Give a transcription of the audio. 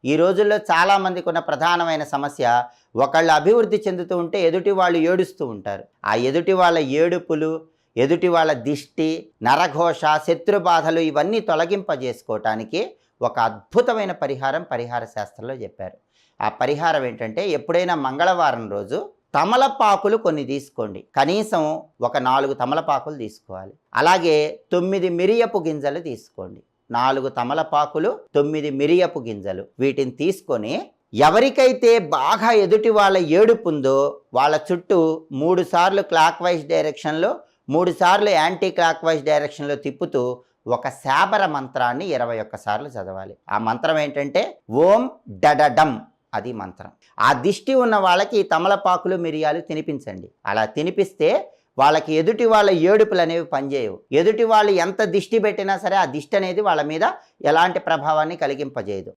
ఈ రోజుల్లో చాలామందికి ఉన్న ప్రధానమైన సమస్య, ఒకళ్ళు అభివృద్ధి చెందుతూ ఉంటే ఎదుటి వాళ్ళు ఏడుస్తూ ఉంటారు. ఆ ఎదుటి వాళ్ళ ఏడుపులు, ఎదుటి వాళ్ళ దిష్టి, నరఘోష, శత్రుబాధలు ఇవన్నీ తొలగింపజేసుకోవటానికి ఒక అద్భుతమైన పరిహార శాస్త్రంలో చెప్పారు. ఆ పరిహారం ఏంటంటే, ఎప్పుడైనా మంగళవారం రోజు తమలపాకులు కొన్ని తీసుకోండి. కనీసం ఒక 4 తమలపాకులు తీసుకోవాలి. అలాగే 9 మిరియపు గింజలు తీసుకోండి. 4 తమలపాకులు, 9 మిరియపు గింజలు, వీటిని తీసుకొని ఎవరికైతే బాగా ఎదుటి వాళ్ళ ఏడుపుందో వాళ్ళ చుట్టూ 3 సార్లు క్లాక్ వైజ్ డైరెక్షన్లో, 3 సార్లు యాంటీ క్లాక్ వైజ్ డైరెక్షన్లో తిప్పుతూ ఒక శాబర మంత్రాన్ని 21 సార్లు చదవాలి. ఆ మంత్రం ఏంటంటే ఓం డడడం, అది మంత్రం. ఆ దిష్టి ఉన్న వాళ్ళకి తమలపాకులు, మిరియాలు తినిపించండి. అలా తినిపిస్తే వాళ్ళకి ఎదుటి వాళ్ళ ఏడుపులు అనేవి పనిచేయవు. ఎదుటి వాళ్ళు ఎంత దిష్టి పెట్టినా సరే ఆ దిష్టి అనేది వాళ్ళ మీద ఎలాంటి ప్రభావాన్ని కలిగింపజేయదు.